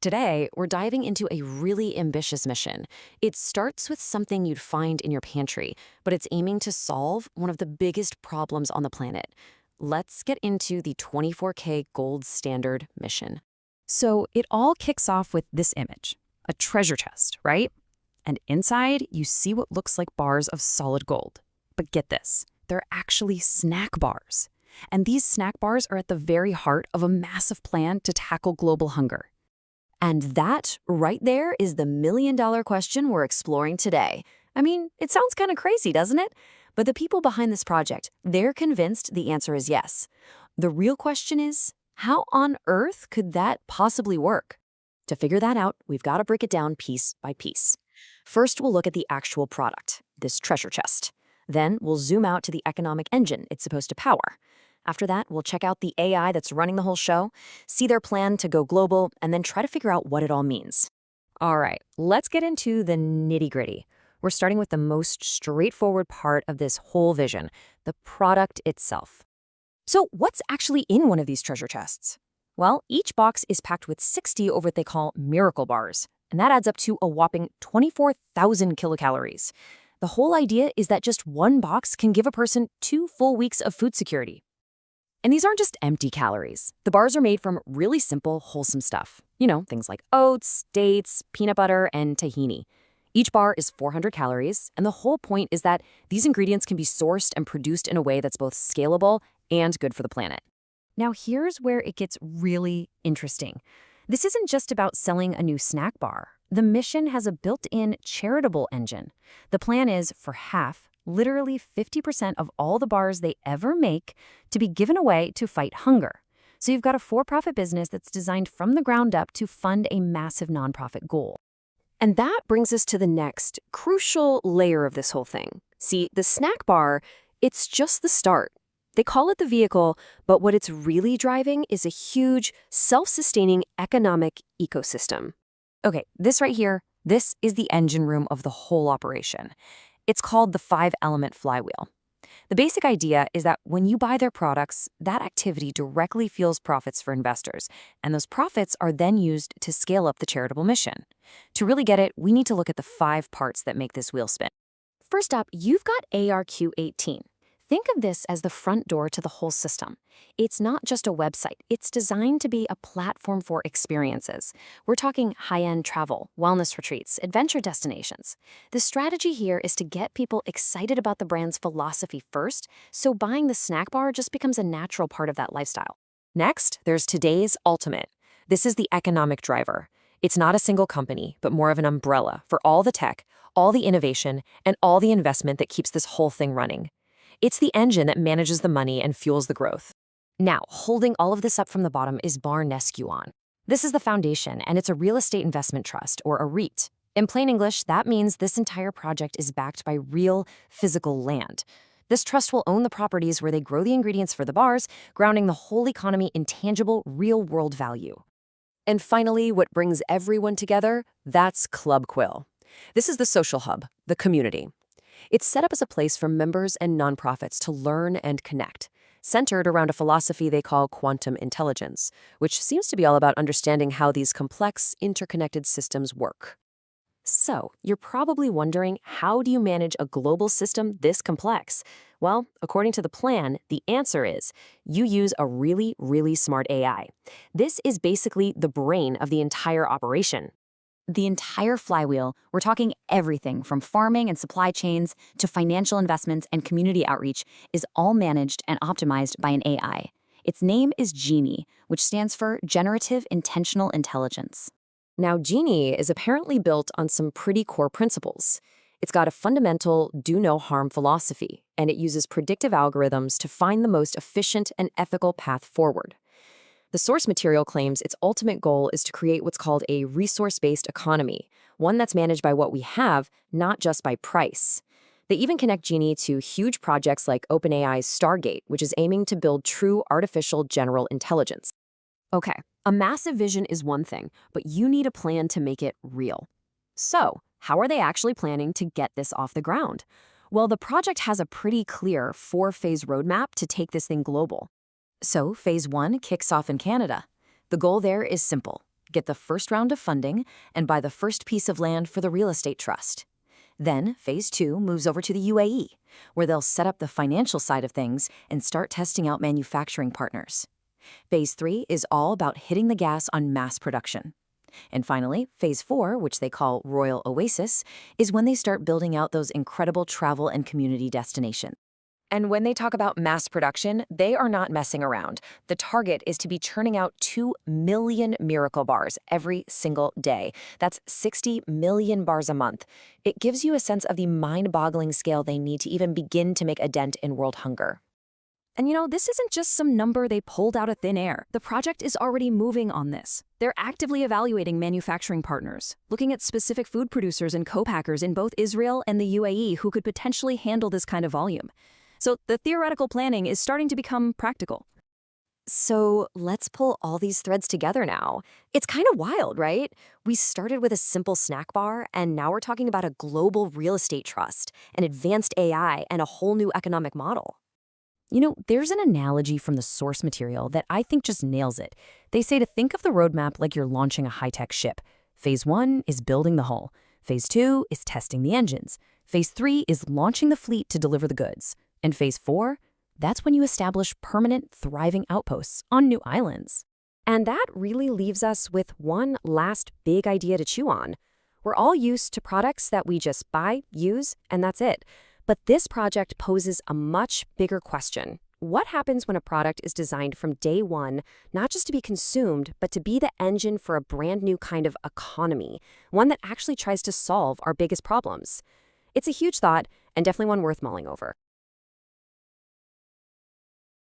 Today, we're diving into a really ambitious mission. It starts with something you'd find in your pantry, but it's aiming to solve one of the biggest problems on the planet. Let's get into the 24K gold standard mission. So it all kicks off with this image, a treasure chest, right? And inside, you see what looks like bars of solid gold. But get this, they're actually snack bars. And these snack bars are at the very heart of a massive plan to tackle global hunger. And that, right there, is the million-dollar question we're exploring today. I mean, it sounds kind of crazy, doesn't it? But the people behind this project, they're convinced the answer is yes. The real question is, how on earth could that possibly work? To figure that out, we've got to break it down piece by piece. First, we'll look at the actual product, this treasure chest. Then, we'll zoom out to the economic engine it's supposed to power. After that, we'll check out the AI that's running the whole show, see their plan to go global, and then try to figure out what it all means. All right, let's get into the nitty-gritty. We're starting with the most straightforward part of this whole vision, the product itself. So what's actually in one of these treasure chests? Well, each box is packed with 60 of what they call miracle bars, and that adds up to a whopping 24,000 kilocalories. The whole idea is that just one box can give a person 2 full weeks of food security. And these aren't just empty calories. The bars are made from really simple, wholesome stuff. You know, things like oats, dates, peanut butter, and tahini. Each bar is 400 calories, and the whole point is that these ingredients can be sourced and produced in a way that's both scalable and good for the planet. Now here's where it gets really interesting. This isn't just about selling a new snack bar. The mission has a built-in charitable engine. The plan is for half, literally 50% of all the bars they ever make to be given away to fight hunger. So you've got a for-profit business that's designed from the ground up to fund a massive nonprofit goal. And that brings us to the next crucial layer of this whole thing. See, the snack bar, it's just the start. They call it the vehicle, but what it's really driving is a huge, self-sustaining economic ecosystem. Okay, this right here, this is the engine room of the whole operation. It's called the 5-element flywheel. The basic idea is that when you buy their products, that activity directly fuels profits for investors, and those profits are then used to scale up the charitable mission. To really get it, we need to look at the 5 parts that make this wheel spin. First up, you've got ARQ18. Think of this as the front door to the whole system. It's not just a website. It's designed to be a platform for experiences. We're talking high-end travel, wellness retreats, adventure destinations. The strategy here is to get people excited about the brand's philosophy first, so buying the snack bar just becomes a natural part of that lifestyle. Next, there's today's ultimate. This is the economic driver. It's not a single company, but more of an umbrella for all the tech, all the innovation, and all the investment that keeps this whole thing running. It's the engine that manages the money and fuels the growth. Now, holding all of this up from the bottom is BarNessQION. This is the foundation, and it's a real estate investment trust, or a REIT. In plain English, that means this entire project is backed by real, physical land. This trust will own the properties where they grow the ingredients for the bars, grounding the whole economy in tangible, real-world value. And finally, what brings everyone together, that's Club Quill. This is the social hub, the community. It's set up as a place for members and nonprofits to learn and connect, centered around a philosophy they call quantum intelligence, which seems to be all about understanding how these complex, interconnected systems work. So, you're probably wondering, how do you manage a global system this complex? Well, according to the plan, the answer is you use a really, really smart AI. This is basically the brain of the entire operation. The entire flywheel, we're talking everything from farming and supply chains to financial investments and community outreach, is all managed and optimized by an AI. Its name is Genie, which stands for Generative Intentional Intelligence. Now, Genie is apparently built on some pretty core principles. It's got a fundamental do-no-harm philosophy, and it uses predictive algorithms to find the most efficient and ethical path forward. The source material claims its ultimate goal is to create what's called a resource-based economy, one that's managed by what we have, not just by price. They even connect Genie to huge projects like OpenAI's Stargate, which is aiming to build true artificial general intelligence. Okay, a massive vision is one thing, but you need a plan to make it real. So, how are they actually planning to get this off the ground? Well, the project has a pretty clear 4-phase roadmap to take this thing global. So, phase 1 kicks off in Canada. The goal there is simple: get the first round of funding, and buy the first piece of land for the real estate trust. Then, phase 2 moves over to the UAE, where they'll set up the financial side of things and start testing out manufacturing partners. Phase 3 is all about hitting the gas on mass production. And finally, phase 4, which they call Royal Oasis, is when they start building out those incredible travel and community destinations. And when they talk about mass production, they are not messing around. The target is to be churning out 2 million Miracle Bars every single day. That's 60 million bars a month. It gives you a sense of the mind-boggling scale they need to even begin to make a dent in world hunger. And this isn't just some number they pulled out of thin air. The project is already moving on this. They're actively evaluating manufacturing partners, looking at specific food producers and co-packers in both Israel and the UAE who could potentially handle this kind of volume. So the theoretical planning is starting to become practical. So let's pull all these threads together now. It's kind of wild, right? We started with a simple snack bar, and now we're talking about a global real estate trust, an advanced AI, and a whole new economic model. There's an analogy from the source material that I think just nails it. They say to think of the roadmap like you're launching a high-tech ship. Phase 1 is building the hull. Phase 2 is testing the engines. Phase 3 is launching the fleet to deliver the goods. And phase 4, that's when you establish permanent, thriving outposts on new islands. And that really leaves us with one last big idea to chew on. We're all used to products that we just buy, use, and that's it. But this project poses a much bigger question. What happens when a product is designed from day one, not just to be consumed, but to be the engine for a brand new kind of economy, one that actually tries to solve our biggest problems? It's a huge thought, and definitely one worth mulling over.